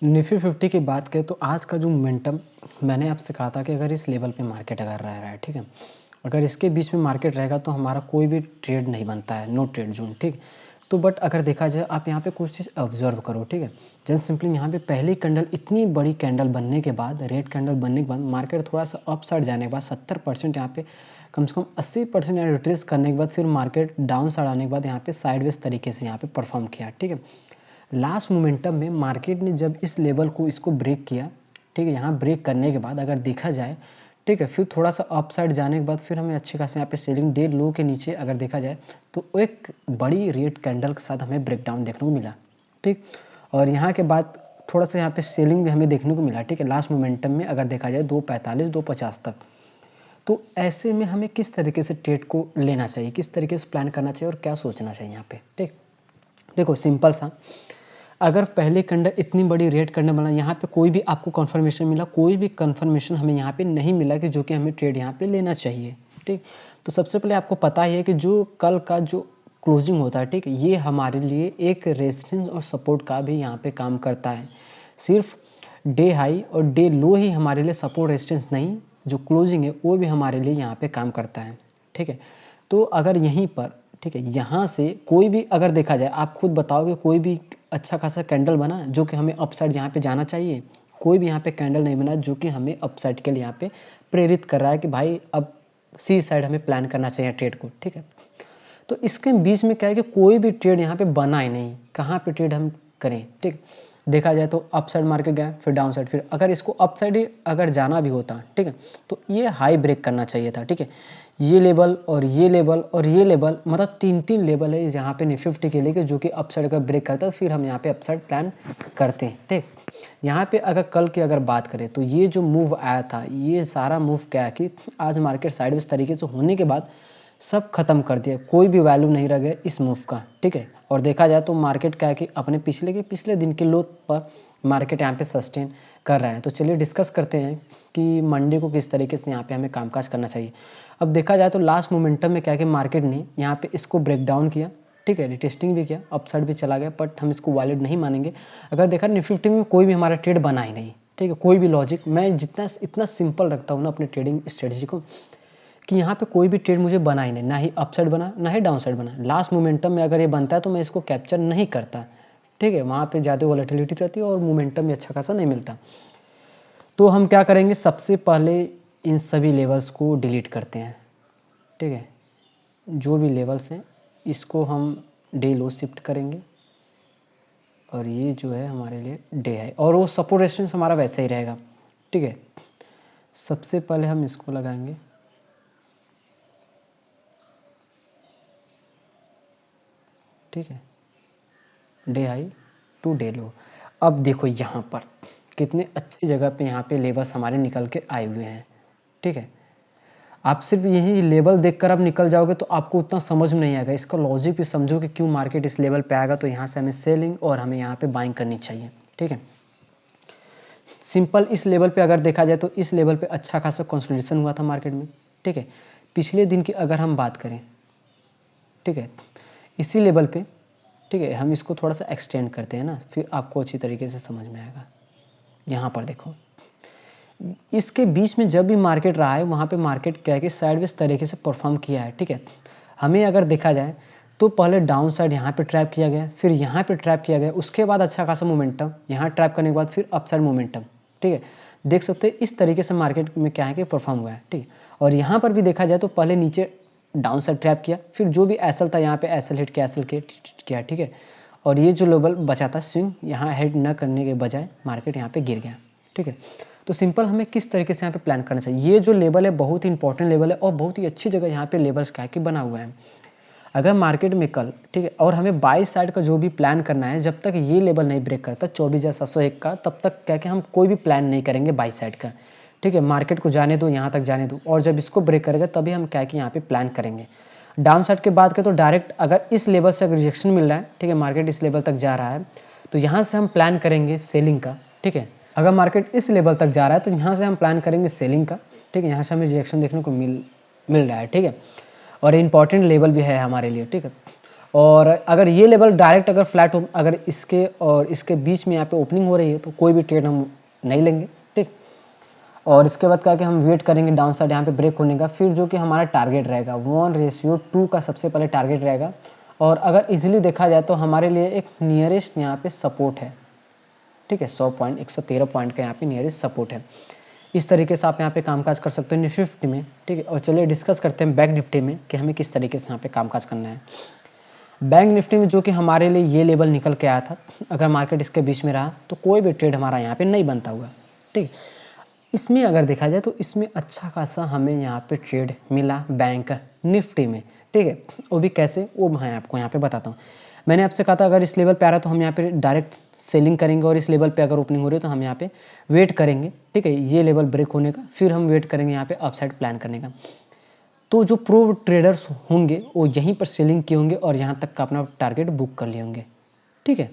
Nifty 50 की बात करें तो आज का जो मोमेंटम, मैंने आपसे कहा था कि अगर इस लेवल पे मार्केट अगर रह रहा है, ठीक है, अगर इसके बीच में मार्केट रहेगा तो हमारा कोई भी ट्रेड नहीं बनता है, नो ट्रेड जोन, ठीक। तो बट अगर देखा जाए, आप यहाँ पे कुछ चीज़ ऑब्जर्व करो, ठीक है। जस्ट सिंपली यहाँ पे पहली कैंडल, इतनी बड़ी कैंडल बनने के बाद, रेड कैंडल बनने के बाद मार्केट थोड़ा सा अप साइड जाने के बाद 70% यहाँ पे, कम से कम 80% यहाँ रिट्रेस करने के बाद फिर मार्केट डाउन साइड आने के बाद यहाँ पे साइडवेज तरीके से यहाँ पे परफॉर्म किया, ठीक है। लास्ट मोमेंटम में मार्केट ने जब इस लेवल को, इसको ब्रेक किया, ठीक है, यहाँ ब्रेक करने के बाद अगर देखा जाए, ठीक है, फिर थोड़ा सा अप साइड जाने के बाद फिर हमें अच्छे खासे यहाँ पे सेलिंग डे लो के नीचे अगर देखा जाए तो एक बड़ी रेड कैंडल के साथ हमें ब्रेकडाउन देखने को मिला, ठीक। और यहाँ के बाद थोड़ा सा यहाँ पे सेलिंग भी हमें देखने को मिला, ठीक है, लास्ट मोमेंटम में अगर देखा जाए 245 250 तक। तो ऐसे में हमें किस तरीके से ट्रेड को लेना चाहिए, किस तरीके से प्लान करना चाहिए और क्या सोचना चाहिए यहाँ पे, ठीक। देखो सिंपल सा, अगर पहले कैंडल इतनी बड़ी रेड कैंडल बना, यहाँ पे कोई भी आपको कंफर्मेशन मिला, कोई भी कंफर्मेशन हमें यहाँ पे नहीं मिला कि जो कि हमें ट्रेड यहाँ पे लेना चाहिए, ठीक। तो सबसे पहले आपको पता ही है कि जो कल का जो क्लोजिंग होता है, ठीक, ये हमारे लिए एक रेजिस्टेंस और सपोर्ट का भी यहाँ पे काम करता है। सिर्फ डे हाई और डे लो ही हमारे लिए सपोर्ट रेजिस्टेंस नहीं, जो क्लोजिंग है वो भी हमारे लिए यहाँ पे काम करता है, ठीक है। तो अगर यहीं पर, ठीक है, यहाँ से कोई भी अगर देखा जाए, आप खुद बताओगे कोई भी अच्छा खासा कैंडल बना जो कि हमें अपसाइड यहाँ पे जाना चाहिए? कोई भी यहाँ पे कैंडल नहीं बना जो कि हमें अपसाइड के लिए यहाँ पे प्रेरित कर रहा है कि भाई अब सी साइड हमें प्लान करना चाहिए ट्रेड को, ठीक है। तो इसके बीच में क्या है कि कोई भी ट्रेड यहाँ पे बना ही नहीं, कहाँ पे ट्रेड हम करें, ठीक। देखा जाए तो अप साइड मार्केट गया, फिर डाउन साइड, फिर अगर इसको अप साइड ही अगर जाना भी होता, ठीक है, तो ये हाई ब्रेक करना चाहिए था, ठीक है। ये लेवल और ये लेवल और ये लेवल, मतलब 3 लेवल है यहाँ पे निफ्टी के लिए जो कि अप साइड का ब्रेक करता है, फिर हम यहाँ पे अप साइड प्लान करते हैं, ठीक। यहाँ पे अगर कल की अगर बात करें तो ये जो मूव आया था, ये सारा मूव क्या है कि आज मार्केट साइडवेज तरीके से होने के बाद सब खत्म कर दिया, कोई भी वैल्यू नहीं रह गया इस मूव का, ठीक है। और देखा जाए तो मार्केट क्या है कि अपने पिछले दिन के लो पर मार्केट यहाँ पे सस्टेन कर रहा है। तो चलिए डिस्कस करते हैं कि मंडे को किस तरीके से यहाँ पे हमें कामकाज करना चाहिए। अब देखा जाए तो लास्ट मोमेंटम में क्या है कि मार्केट ने यहाँ पे इसको ब्रेक डाउन किया, ठीक है, रिटेस्टिंग भी किया, अपसाइड भी चला गया, बट हम इसको वैलिड नहीं मानेंगे। अगर देखा निफ्टी में कोई भी हमारा ट्रेड बना ही नहीं, ठीक है, कोई भी लॉजिक, मैं जितना इतना सिंपल रखता हूँ ना अपने ट्रेडिंग स्ट्रेटजी को, कि यहाँ पे कोई भी ट्रेड मुझे बना ही नहीं, ना ही अपसाइड बना ना ही डाउन साइड बना। लास्ट मोमेंटम में अगर ये बनता है तो मैं इसको कैप्चर नहीं करता, ठीक है, वहाँ पे ज़्यादा वॉलेटिलिटी रहती है और मोमेंटम भी अच्छा खासा नहीं मिलता। तो हम क्या करेंगे, सबसे पहले इन सभी लेवल्स को डिलीट करते हैं, ठीक है। जो भी लेवल्स हैं इसको हम डे लो शिफ्ट करेंगे और ये जो है हमारे लिए डे है, और वो सपोर्ट रेजिस्टेंस हमारा वैसा ही रहेगा, ठीक है। सबसे पहले हम इसको लगाएंगे, ठीक है, day high to day low. अब देखो यहाँ पर कितने अच्छी जगह पे यहाँ पे लेवल्स हमारे निकल के आए हुए हैं, ठीक है। आप सिर्फ यही लेवल देखकर आप निकल जाओगे तो आपको उतना समझ में नहीं आएगा, इसका लॉजिक भी समझो कि क्यों मार्केट इस लेवल पे आएगा। तो यहाँ से हमें सेलिंग और हमें यहाँ पे बाइंग करनी चाहिए, ठीक है। सिंपल इस लेवल पे अगर देखा जाए तो इस लेवल पे अच्छा खासा कंसोलिडेशन हुआ था मार्केट में, ठीक है। पिछले दिन की अगर हम बात करें, ठीक है, इसी लेवल पे, ठीक है, हम इसको थोड़ा सा एक्सटेंड करते हैं ना, फिर आपको अच्छी तरीके से समझ में आएगा। यहाँ पर देखो, इसके बीच में जब भी मार्केट रहा है वहाँ पे मार्केट क्या है कि साइडवेज तरीके से परफॉर्म किया है, ठीक है। हमें अगर देखा जाए तो पहले डाउन साइड यहाँ पे ट्रैप किया गया, फिर यहाँ पे ट्रैप किया गया, उसके बाद अच्छा खासा मोमेंटम, यहाँ ट्रैप करने के बाद फिर अप साइड मोमेंटम, ठीक है। देख सकते हैं इस तरीके से मार्केट में क्या है कि परफॉर्म हुआ है, ठीक। और यहाँ पर भी देखा जाए तो पहले नीचे डाउन साइड ट्रैप किया, फिर जो भी एसएल था यहाँ पे एसएल हिट किया, ठीक है। और ये जो लेवल बचा था स्विंग, यहाँ हेड न करने के बजाय मार्केट यहाँ पे गिर गया, ठीक है। तो सिंपल हमें किस तरीके से यहाँ पे प्लान करना चाहिए, ये जो लेवल है बहुत ही इंपॉर्टेंट लेवल है और बहुत ही अच्छी जगह यहाँ पे लेवल्स क्या है कि बना हुआ है। अगर मार्केट में कल, ठीक है, और हमें बाई साइड का जो भी प्लान करना है, जब तक ये लेवल नहीं ब्रेक करता 24,701 का, तब तक क्या कि हम कोई भी प्लान नहीं करेंगे बाई साइड का, ठीक है। मार्केट को जाने दो, यहाँ तक जाने दो, और जब इसको ब्रेक करेगा तभी हम क्या कि यहाँ पे प्लान करेंगे। डाउन साइड की बात करें तो डायरेक्ट अगर इस लेवल से अगर रिजेक्शन मिल रहा है, ठीक है, मार्केट इस लेवल तक जा रहा है, तो यहाँ से हम प्लान करेंगे सेलिंग का, ठीक है। अगर मार्केट इस लेवल तक जा रहा है तो यहाँ से हम प्लान करेंगे सेलिंग का, ठीक है। यहाँ से हमें रिजेक्शन देखने को मिल रहा है, ठीक है, और इंपॉर्टेंट लेवल भी है हमारे लिए, ठीक है। और अगर ये लेवल डायरेक्ट अगर फ्लैट अगर इसके और इसके बीच में यहाँ पे ओपनिंग हो रही है तो कोई भी ट्रेड हम नहीं लेंगे, ठीक। और इसके बाद क्या कि हम वेट करेंगे डाउन साइड यहाँ पे ब्रेक होने का, फिर जो कि हमारा टारगेट रहेगा 1:2 का सबसे पहले टारगेट रहेगा। और अगर इजीली देखा जाए तो हमारे लिए एक नियरेस्ट यहाँ पे सपोर्ट है, ठीक है, 113 पॉइंट का यहाँ पे नियरेस्ट सपोर्ट है। इस तरीके से आप यहाँ पे कामकाज कर सकते हो निफ्टी में, ठीक है। और चलिए डिस्कस करते हैं बैंक निफ्टी में कि हमें किस तरीके से यहाँ पे कामकाज करना है। बैंक निफ्टी में जो कि हमारे लिए ये लेवल निकल के आया था, अगर मार्केट इसके बीच में रहा तो कोई भी ट्रेड हमारा यहाँ पे नहीं बनता हुआ, ठीक। इसमें अगर देखा जाए तो इसमें अच्छा खासा हमें यहाँ पे ट्रेड मिला बैंक निफ्टी में, ठीक है। वो भी कैसे, वो मैं आपको यहाँ पे बताता हूँ। मैंने आपसे कहा था अगर इस लेवल पे आ रहा है तो हम यहाँ पे डायरेक्ट सेलिंग करेंगे, और इस लेवल पे अगर ओपनिंग हो रही है तो हम यहाँ पे वेट करेंगे, ठीक है, ये लेवल ब्रेक होने का, फिर हम वेट करेंगे यहाँ पे अपसाइड प्लान करने का। तो जो प्रो ट्रेडर्स होंगे वो यहीं पर सेलिंग किए होंगे और यहाँ तक का अपना टारगेट बुक कर लिए होंगे, ठीक है।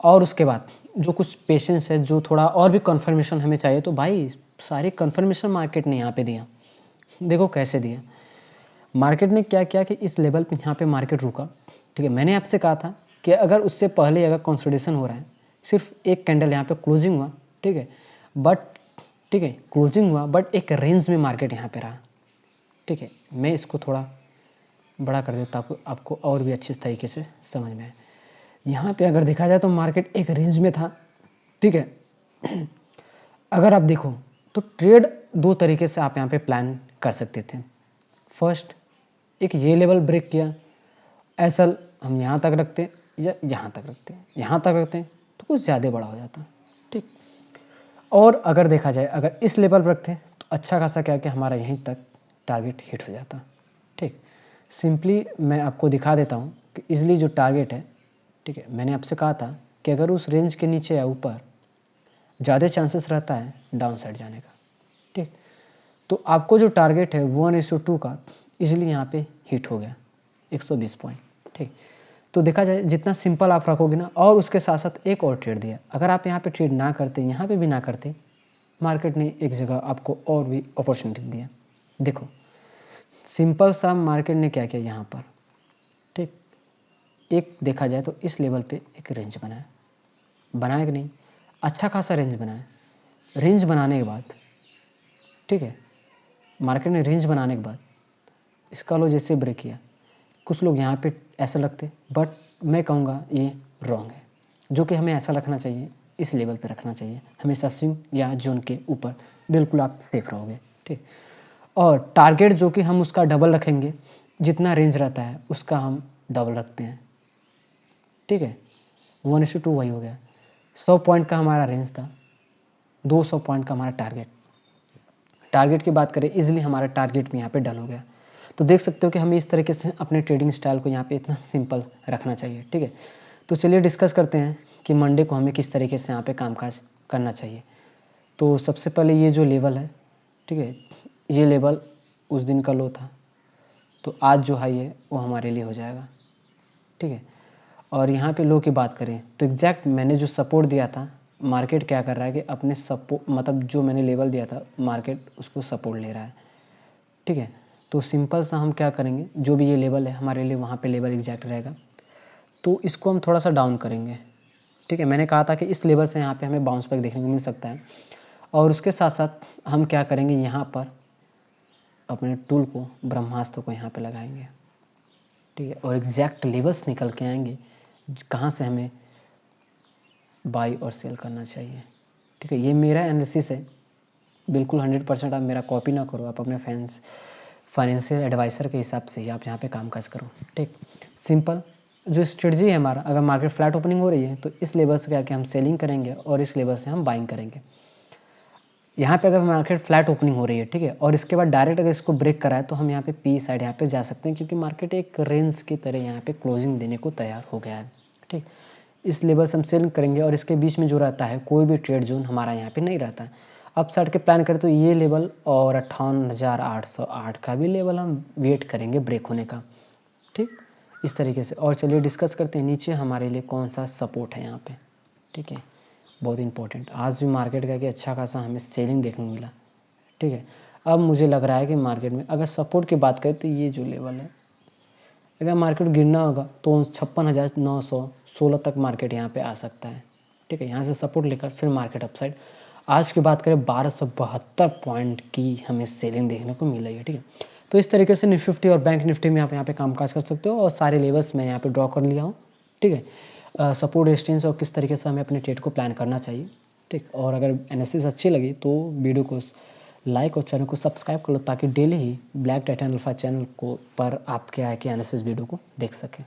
और उसके बाद जो कुछ पेशेंस है, जो थोड़ा और भी कन्फर्मेशन हमें चाहिए, तो भाई सारी कन्फर्मेशन मार्केट ने यहाँ पे दिया। देखो कैसे दिया मार्केट ने, क्या किया कि इस लेवल पे यहाँ पे मार्केट रुका, ठीक है। मैंने आपसे कहा था कि अगर उससे पहले अगर कंसोलिडेशन हो रहा है, सिर्फ एक कैंडल यहाँ पे क्लोजिंग हुआ, ठीक है, बट ठीक है क्लोजिंग हुआ, बट एक रेंज में मार्केट यहाँ पे रहा, ठीक है। मैं इसको थोड़ा बड़ा कर देता हूँ आपको और भी अच्छी तरीके से समझ में आए। यहाँ पे अगर देखा जाए तो मार्केट एक रेंज में था, ठीक है। अगर आप देखो तो ट्रेड दो तरीके से आप यहाँ पे प्लान कर सकते थे। फर्स्ट, एक ये लेवल ब्रेक किया, ऐसा हम यहाँ तक रखते या यहाँ तक रखते, यहाँ तक रखते तो कुछ ज़्यादा बड़ा हो जाता, ठीक। और अगर देखा जाए अगर इस लेवल पर रखते तो अच्छा खासा क्या कि हमारा यहीं तक टारगेट हिट हो जाता, ठीक। सिंपली मैं आपको दिखा देता हूँ कि इजली जो टारगेट है, ठीक है, मैंने आपसे कहा था कि अगर उस रेंज के नीचे या ऊपर ज़्यादा चांसेस रहता है डाउन साइड जाने का, ठीक। तो आपको जो टारगेट है 1:2 का इजीली यहाँ पे हिट हो गया 120 पॉइंट, ठीक। तो देखा जाए जितना सिंपल आप रखोगे ना, और उसके साथ साथ एक और ट्रेड दिया, अगर आप यहाँ पे ट्रेड ना करते, यहाँ पे भी ना करते, मार्केट ने एक जगह आपको और भी अपॉर्चुनिटी दिया। देखो सिंपल सा मार्केट ने क्या किया यहाँ पर, ठीक, एक देखा जाए तो इस लेवल पे एक रेंज बनाया कि नहीं, अच्छा खासा रेंज बनाया। रेंज बनाने के बाद, ठीक है, मार्केट ने रेंज बनाने के बाद इसका लो जैसे ब्रेक किया, कुछ लोग यहाँ पे ऐसा लगते, बट मैं कहूँगा ये रॉन्ग है। जो कि हमें ऐसा रखना चाहिए, इस लेवल पे रखना चाहिए हमेशा, स्विंग या जोन के ऊपर, बिल्कुल आप सेफ रहोगे, ठीक। और टारगेट जो कि हम उसका डबल रखेंगे, जितना रेंज रहता है उसका हम डबल रखते हैं, ठीक है। 1:2 वही हो गया, 100 पॉइंट का हमारा रेंज था, 200 पॉइंट का हमारा टारगेट की बात करें, इजीली हमारा टारगेट भी यहाँ पे डन हो गया। तो देख सकते हो कि हमें इस तरीके से अपने ट्रेडिंग स्टाइल को यहाँ पे इतना सिंपल रखना चाहिए, ठीक है। तो चलिए डिस्कस करते हैं कि मंडे को हमें किस तरीके से यहाँ पे कामकाज करना चाहिए। तो सबसे पहले ये जो लेवल है, ठीक है, ये लेवल उस दिन का लो था, तो आज जो हाई है वो हमारे लिए हो जाएगा, ठीक है। और यहाँ पे लो की बात करें तो एग्जैक्ट मैंने जो सपोर्ट दिया था, मार्केट क्या कर रहा है कि अपने सपोर्ट मतलब जो मैंने लेवल दिया था मार्केट उसको सपोर्ट ले रहा है, ठीक है। तो सिंपल सा हम क्या करेंगे, जो भी ये लेवल है हमारे लिए वहाँ पे लेवल एग्जैक्ट रहेगा, तो इसको हम थोड़ा सा डाउन करेंगे, ठीक है। मैंने कहा था कि इस लेवल से यहाँ पे हमें बाउंस बैक देखने को मिल सकता है। और उसके साथ साथ हम क्या करेंगे, यहाँ पर अपने टूल को ब्रह्मास्त्र को यहाँ पे लगाएंगे, ठीक है। और एग्जैक्ट लेवल्स निकल के आएंगे कहाँ से हमें बाई और सेल करना चाहिए, ठीक है। ये मेरा एनालिसिस है, बिल्कुल 100% आप मेरा कॉपी ना करो, आप अपने फाइनेंशियल एडवाइज़र के हिसाब से ही आप यहाँ पे कामकाज करो, ठीक। सिंपल जो स्ट्रेटजी है हमारा, अगर मार्केट फ्लैट ओपनिंग हो रही है तो इस लेवल से क्या कि हम सेलिंग करेंगे और इस लेवल से हम बाइंग करेंगे। यहाँ पे अगर मार्केट फ्लैट ओपनिंग हो रही है, ठीक है, और इसके बाद डायरेक्ट अगर इसको ब्रेक कराए तो हम यहाँ पे पी साइड यहाँ पे जा सकते हैं, क्योंकि मार्केट एक रेंज की तरह यहाँ पे क्लोजिंग देने को तैयार हो गया है, ठीक। इस लेवल से हम सेल करेंगे और इसके बीच में जो रहता है कोई भी ट्रेड जोन हमारा यहाँ पे नहीं रहता है। अप साइड के प्लान करें तो ये लेवल और 58,808 का भी लेवल हम वेट करेंगे ब्रेक होने का, ठीक, इस तरीके से। और चलिए डिस्कस करते हैं नीचे हमारे लिए कौन सा सपोर्ट है यहाँ पे, ठीक है, बहुत इंपॉर्टेंट। आज भी मार्केट का कि अच्छा खासा हमें सेलिंग देखने को मिला, ठीक है। अब मुझे लग रहा है कि मार्केट में अगर सपोर्ट की बात करें तो ये जो लेवल है अगर मार्केट गिरना होगा तो 56,916 तक मार्केट यहाँ पे आ सकता है, ठीक है। यहाँ से सपोर्ट लेकर फिर मार्केट अपसाइड। आज की बात करें 1272 पॉइंट की हमें सेलिंग देखने को मिल रही है, ठीक है। तो इस तरीके से निफ्टी और बैंक निफ्टी में आप यहाँ पे कामकाज कर सकते हो और सारे लेवल्स मैं यहाँ पे ड्रॉ कर लिया हूँ, ठीक है। सपोर्ट रेजिस्टेंस और किस तरीके से हमें अपने ट्रेड को प्लान करना चाहिए, ठीक। और अगर एनालिसिस अच्छी लगी तो वीडियो को लाइक और चैनल को सब्सक्राइब कर लो ताकि डेली ही ब्लैक टाइटन अल्फा चैनल को पर आपके आए के एनालिसिस वीडियो को देख सकें।